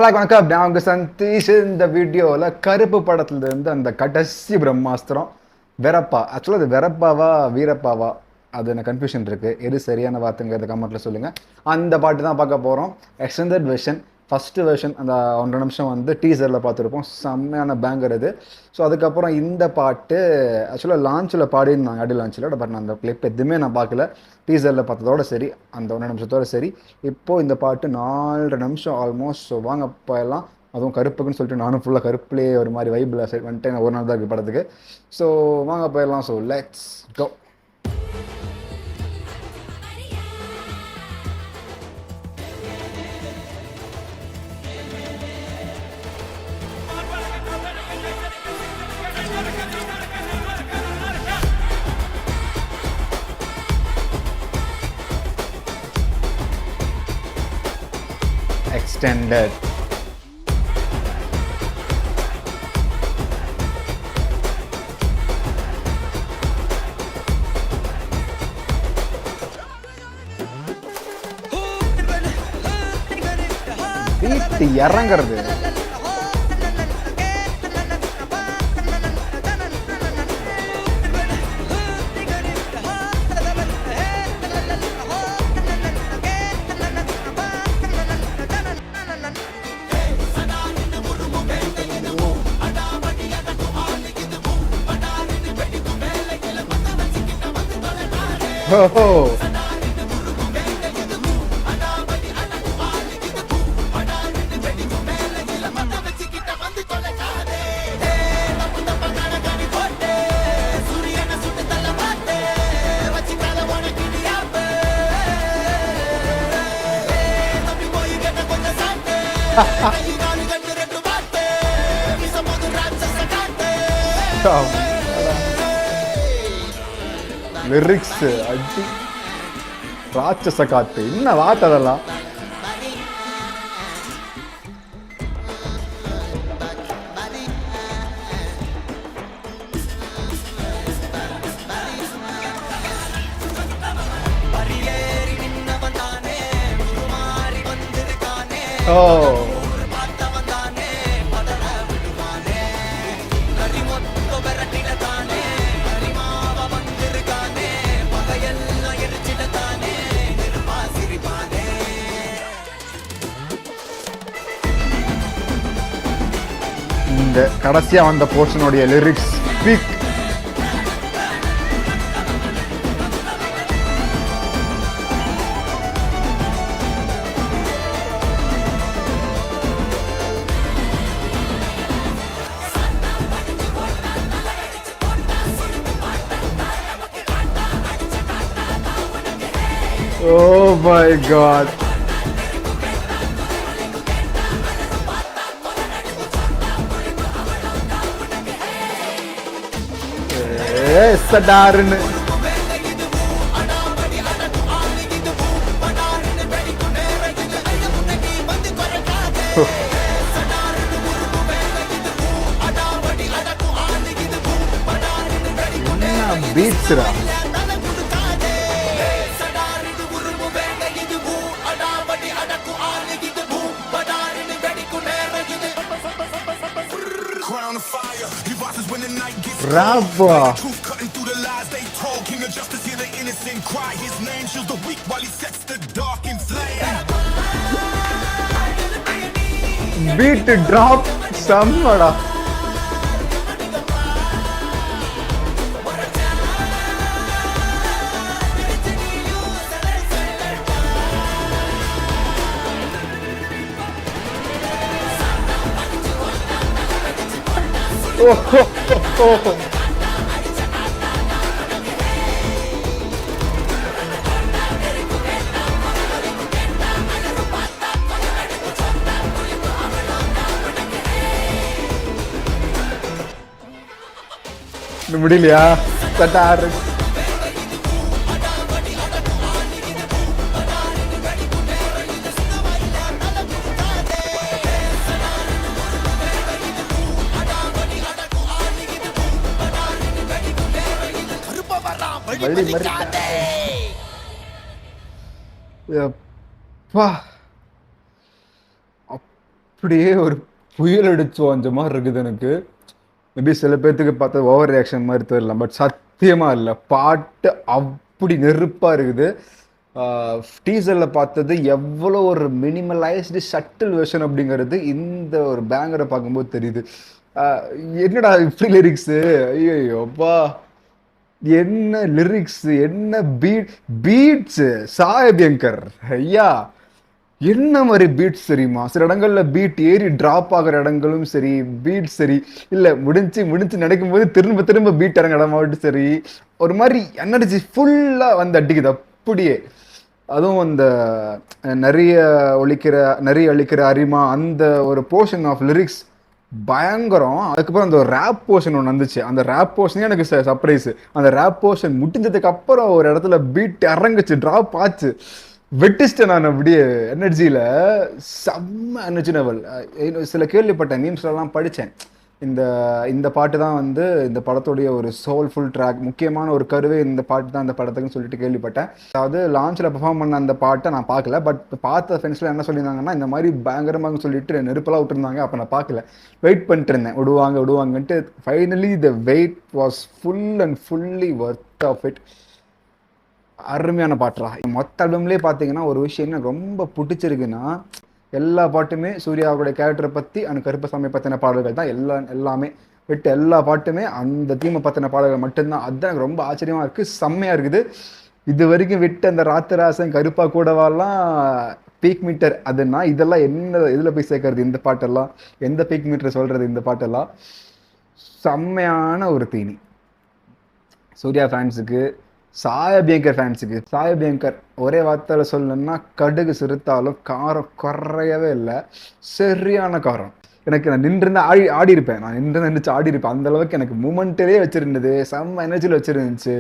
வணக்கம். நான் உங்க சந்தீஷ். இந்த வீடியோவில் கருப்பு படத்துல இருந்து அந்த கடைசி பிரம்மாஸ்திரம் வெரப்பா, ஆக்சுவலாக அது வெரப்பாவா வீரப்பாவா, அது எனக்கு கன்ஃபியூஷன் இருக்கு. எது சரியான வார்த்தைங்கிறத கமெண்ட்ல சொல்லுங்க. அந்த பாட்டு தான் பார்க்க போறோம். Extended version. ஃபர்ஸ்ட் வெர்ஷன் அந்த 1.5 நிமிஷம் வந்து டீசரில் பார்த்துருப்போம். செம்மையான பேங்கர் இது. ஸோ அதுக்கப்புறம் இந்த பாட்டு ஆக்சுவலாக லான்ச்சில் பாடியிருந்தாங்க, ஆடியோ லான்ச்சில். பட் நான் அந்த கிளிப் எதுவுமே நான் பார்க்கல. டீசரில் பார்த்ததோட சரி, அந்த 1 நிமிஷத்தோட சரி. இப்போது இந்த பாட்டு 4.5 நிமிஷம் ஆல்மோஸ்ட். ஸோ வாங்க போயெல்லாம். அதுவும் கருப்புக்குன்னு சொல்லிட்டு நானும் ஃபுல்லாக கருப்புலேயே ஒரு மாதிரி வைப்பில் சைட் வந்துட்டு ஒரு நாள் தான் இருக்குது படத்துக்கு. ஸோ வாங்க போயிடலாம். So let's go. Extended. வீட்டு இறங்கிறது ஓஹோ. லிரிக்ஸ் அடி ராட்சச காத்து. என்ன வார்த்தை அதெல்லாம். ஓ இந்த கடைசியா வந்த போர்ஷனுடைய lyrics peak. Oh my God. சடாருன்னு பீட்ஸ்ரா. Bravo. Beat drop சம்மடா. முடியலையா? சட்டாரு வழி மறிப்பா. அப்படியே ஒரு புயல் அடிச்சு அந்த மாதிரி இருக்குது எனக்கு. மேபி சில பேர்த்துக்கு பார்த்தா ஓவர் ரியாக்ஷன் மாதிரி தெரியல, பட் சத்தியமா இல்லை, பாட்டு அப்படி நெருப்பா இருக்குது. டீசரில் பார்த்தது எவ்வளோ ஒரு மினிமலைஸ்டு ஷட்டில் வெர்ஷன் அப்படிங்கிறது இந்த ஒரு பேங்கரை பார்க்கும்போது தெரியுது. ஆஹ் என்னடா இப்படி லிரிக்ஸு, ஐயோப்பா, என்ன லிரிக்ஸ், என்ன பீட்ஸ் சாயபியங்கர் ஐயா, என்ன மாதிரி பீட்ஸ் தெரியுமா? சில இடங்கள்ல பீட் ஏறி டிராப் ஆகிற இடங்களும் சரி, பீட் சரி, இல்ல முடிஞ்சு நடக்கும்போது திரும்ப திரும்ப பீட் இறங்க இடமாவட்டும் சரி, ஒரு மாதிரி எனர்ஜி ஃபுல்லா வந்து அடிக்குது அப்படியே. அதுவும் அந்த நிறைய அழிக்கிற அரிமா அந்த ஒரு போர்ஷன் ஆஃப் லிரிக்ஸ் பயங்கரம். அதுக்கப்புறம் அந்த ரேப் போர்ஷன் ஒன்று வந்துச்சு, அந்த ரேப் போர்ஷனே எனக்கு சர்ப்ரைஸ். அந்த ரேப் போர்ஷன் முடிஞ்சதுக்கு அப்புறம் ஒரு இடத்துல பீட் இறங்குச்சு, டிராப் ஆச்சு, வெட்டிச்சிட்டேன் நான் அப்படியே எனர்ஜியில். செம்ம எனர்ஜி லெவல். சில கேள்விப்பட்டேன், மீம்ஸ்லாம் படித்தேன். இந்த இந்த பாட்டு தான் வந்து இந்த படத்துடைய ஒரு சோல்ஃபுல் ட்ராக், முக்கியமான ஒரு கருவே இந்த பாட்டு தான் இந்த படத்துக்குன்னு சொல்லிட்டு கேள்விப்பட்டேன். அதாவது லான்ச்சில் பெர்ஃபார்ம் பண்ண அந்த பாட்டை நான் பார்க்கல, பட் பார்த்த ஃப்ரெண்ட்ஸ்லாம் என்ன சொல்லியிருந்தாங்கன்னா, இந்த மாதிரி பயங்கரமாக சொல்லிட்டு நெருப்பெல்லாம் விட்டுருந்தாங்க. அப்போ நான் பார்க்கல, வெயிட் பண்ணிட்டு இருந்தேன், விடுவாங்கன்ட்டு. Finally the wait was full and fully worth of it. அருமையான பாட்டுரா. மொத்த ஆல்பம்லேயே பார்த்தீங்கன்னா ஒரு விஷயம் எனக்கு ரொம்ப பிடிச்சிருக்குன்னா, எல்லா பாட்டுமே சூர்யாவுடைய கேரக்டரை பற்றி அந்த கருப்பசாமி பற்றின பாடல்கள் தான். எல்லாமே விட்டு எல்லா பாட்டுமே அந்த தீமை பற்றின பாடல்கள் மட்டும்தான். அதுதான் எனக்கு ரொம்ப ஆச்சரியமாக இருக்குது, செம்மையாக இருக்குது. இது வரைக்கும் விட்டு அந்த ராத்திராசன் கருப்பா கூடவாலாம் பீக் மீட்டர் அதுனா, இதெல்லாம் என்ன இதில் போய் சேர்க்கறது? இந்த பாட்டெல்லாம் எந்த பீக் மீட்டர் சொல்கிறது? இந்த பாட்டெல்லாம் செம்மையான ஒரு தீனி. சூர்யா ஃபேன்ஸுக்கு, சாயபியங்கர் ஃபேன்ஸுக்கு, சாயபியங்கர் ஒரே வார்த்தையில் சொல்லணும்னா கடுகு சிறுத்தாலும் காரம் குறையவே இல்லை, சரியான காரம். எனக்கு நான் நின்றுருந்து ஆடி இருப்பேன், நான் நின்று ஆடி இருப்பேன். அந்த அளவுக்கு எனக்கு மூமெண்ட்டிலே வச்சுருந்தது, செம்ம எனர்ஜியில் வச்சுருந்துச்சு.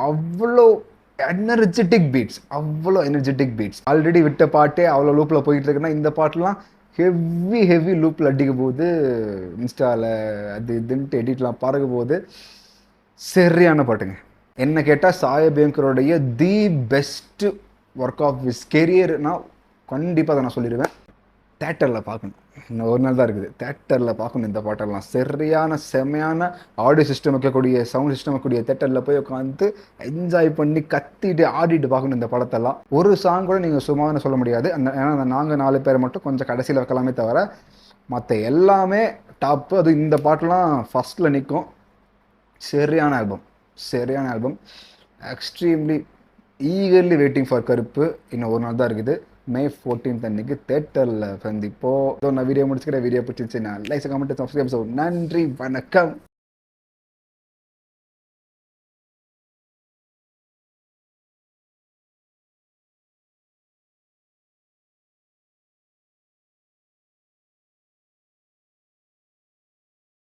அவ்வளோ எனர்ஜெட்டிக் பீட்ஸ். ஆல்ரெடி விட்ட பாட்டே அவ்வளோ லூப்பில் போயிட்டு இருக்குன்னா, இந்த பாட்டெலாம் ஹெவி லூப்பில் அடிக்கும் போது, இன்ஸ்டாவில் அது இதுன்ட்டு எடிட்லாம் பறக்கும் போது சரியான பாட்டுங்க. என்ன கேட்டால் சாயபியங்கருடைய the best work of his கெரியர்னா கண்டிப்பாக அதை நான் சொல்லிடுவேன். தேட்டரில் பார்க்கணும், இன்னும் ஒரு நாள் தான் இருக்குது, தேட்டரில் பார்க்கணும் இந்த பாட்டெல்லாம். சரியான செம்மையான ஆடியோ சிஸ்டம் வைக்கக்கூடிய, சவுண்ட் சிஸ்டம் வைக்கக்கூடிய தேட்டரில் போய் உட்காந்து என்ஜாய் பண்ணி கத்திட்டு ஆடிட்டு பார்க்கணும் இந்த படத்தெல்லாம். ஒரு சாங் கூட நீங்கள் சும்மானு சொல்ல முடியாது. ஏன்னா நாங்கள் 4 பேர் மட்டும் கொஞ்சம் கடைசியில் வைக்கலாமே தவிர மற்ற எல்லாமே டாப்பு. அது இந்த பாட்டெலாம் ஃபஸ்ட்டில் நிற்கும். சரியான album. Extremely eagerly waiting for கருப்பு. இன்னும் ஒரு நாள் தான் இருக்குது, May 14th அன்னைக்கு தேட்டரில் சந்திப்போம். நான் வீடியோ முடிச்சுக்கிறேன். வீடியோ பிடிச்சிருந்துச்சு நான் லைக், கமெண்ட், சப்ஸ்கிரைப். நன்றி, வணக்கம்.